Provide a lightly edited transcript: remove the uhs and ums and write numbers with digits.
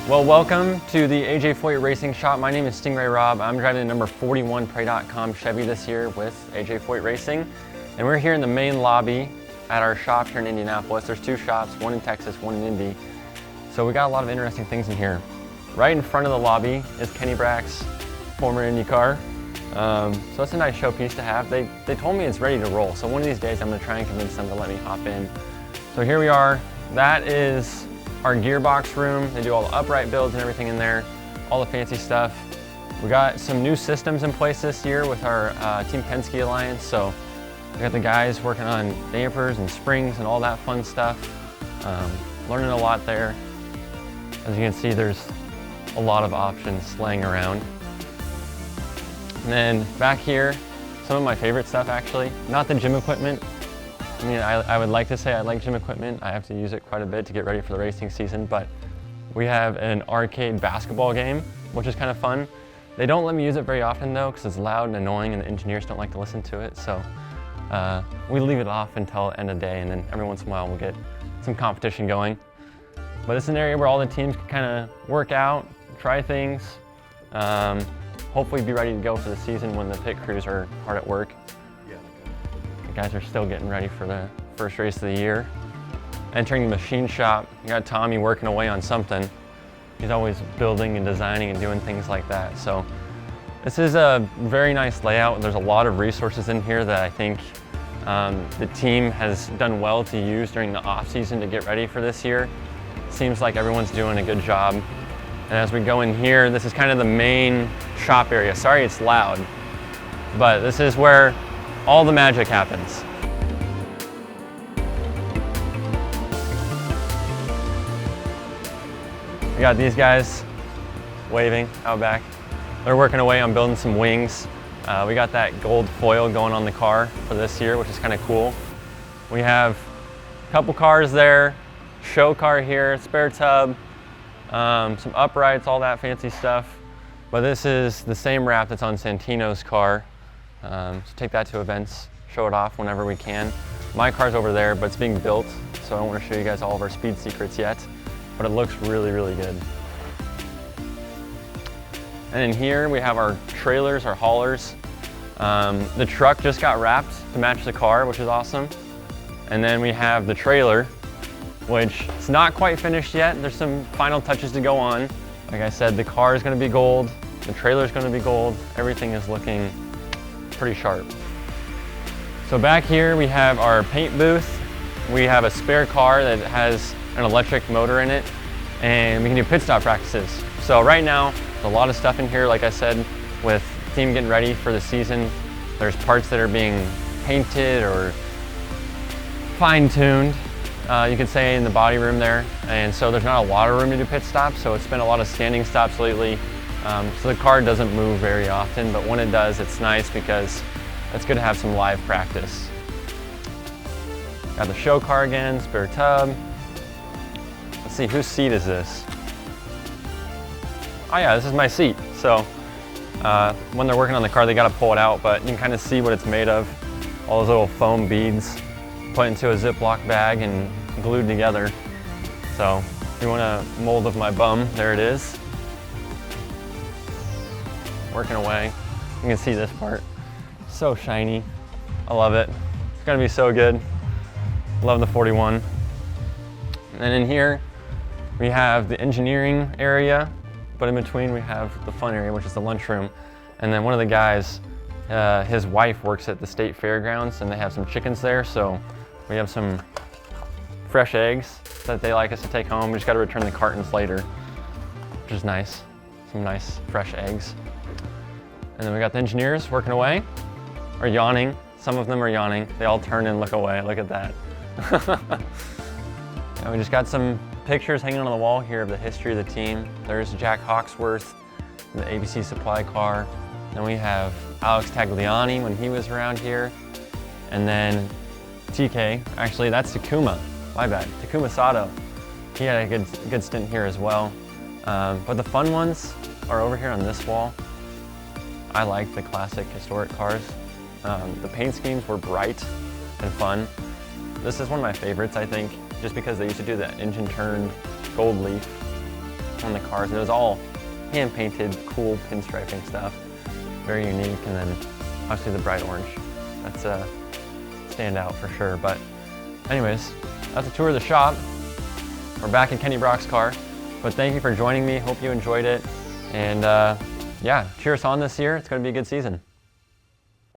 Well, welcome to the AJ Foyt Racing shop. My name is Sting Ray Robb. I'm driving the number 41 Pray.com Chevy this year with AJ Foyt Racing. And we're here in the main lobby at our shop here in Indianapolis. There's two shops, one in Texas, one in Indy. So we got a lot of interesting things in here. Right in front of the lobby is Kenny Brack's former IndyCar. So it's a nice showpiece to have. They told me it's ready to roll. So one of these days I'm gonna try and convince them to let me hop in. So here we are. That is our Gearbox Room. They do all the upright builds and everything in there, all the fancy stuff. We got some new systems in place this year with our Team Penske Alliance. So we got the guys working on dampers and springs and all that fun stuff. Learning a lot there. As you can see, there's a lot of options laying around. And then back here, some of my favorite stuff actually, not the gym equipment. I mean, I would like to say I like gym equipment. I have to use it quite a bit to get ready for the racing season, but we have an arcade basketball game, which is kind of fun. They don't let me use it very often though, because it's loud and annoying and the engineers don't like to listen to it. So we leave it off until the end of the day, and then every once in a while we'll get some competition going. But it's an area where all the teams can kind of work out, try things, hopefully be ready to go for the season when the pit crews are hard at work. The guys are still getting ready for the first race of the year. Entering the machine shop, you got Tommy working away on something. He's always building and designing and doing things like that. So this is a very nice layout. There's a lot of resources in here that I think the team has done well to use during the off season to get ready for this year. Seems like everyone's doing a good job. And as we go in here, this is kind of the main shop area. Sorry it's loud, but this is where all the magic happens. We got these guys waving out back. They're working away on building some wings. We got that gold foil going on the car for this year, which is kind of cool. We have a couple cars there, show car here, spare tub, some uprights, all that fancy stuff. But this is the same wrap that's on Santino's car. So take that to events, show it off whenever we can. My car's over there, but it's being built, so I don't want to show you guys all of our speed secrets yet, but it looks really, really good. And in here we have our trailers, our haulers. The truck just got wrapped to match the car, which is awesome. And then we have the trailer, which is not quite finished yet. There's some final touches to go on. Like I said, the car is going to be gold, the trailer is going to be gold, everything is looking pretty sharp. So back here we have our paint booth. We have a spare car that has an electric motor in it, and we can do pit stop practices. So right now, there's a lot of stuff in here, like I said, with the team getting ready for the season. There's parts that are being painted or fine-tuned, you could say, in the body room there. And so there's not a lot of room to do pit stops, so it's been a lot of standing stops lately. So the car doesn't move very often, but when it does, it's nice because it's good to have some live practice. Got the show car again, spare tub. Let's see, whose seat is this? Oh yeah, this is my seat. So when they're working on the car, they gotta pull it out, but you can kind of see what it's made of. All those little foam beads put into a Ziploc bag and glued together. So if you want a mold of my bum, there it is. Working away. You can see this part. So shiny. I love it. It's gonna be so good. Love the 41. And then in here, we have the engineering area, but in between we have the fun area, which is the lunchroom. And then one of the guys, his wife works at the state fairgrounds, and they have some chickens there, so we have some fresh eggs that they like us to take home. We just gotta return the cartons later, which is nice. Some nice fresh eggs. And then we got the engineers working away, or yawning. Some of them are yawning. They all turn and look away, look at that. And we just got some pictures hanging on the wall here of the history of the team. There's Jack Hawksworth, the ABC supply car. Then we have Alex Tagliani when he was around here. And then TK, actually that's Takuma, my bad, Takuma Sato. He had a good stint here as well. But the fun ones are over here on this wall. I like the classic historic cars. The paint schemes were bright and fun. This is one of my favorites, I think, just because they used to do that engine turned gold leaf. on the cars. And it was all hand-painted, cool pinstriping stuff. Very unique, and then obviously the bright orange. That's a standout for sure. But anyways, that's a tour of the shop. We're back in Kenny Brock's car. But thank you for joining me. Hope you enjoyed it. And yeah, cheer us on this year. It's going to be a good season.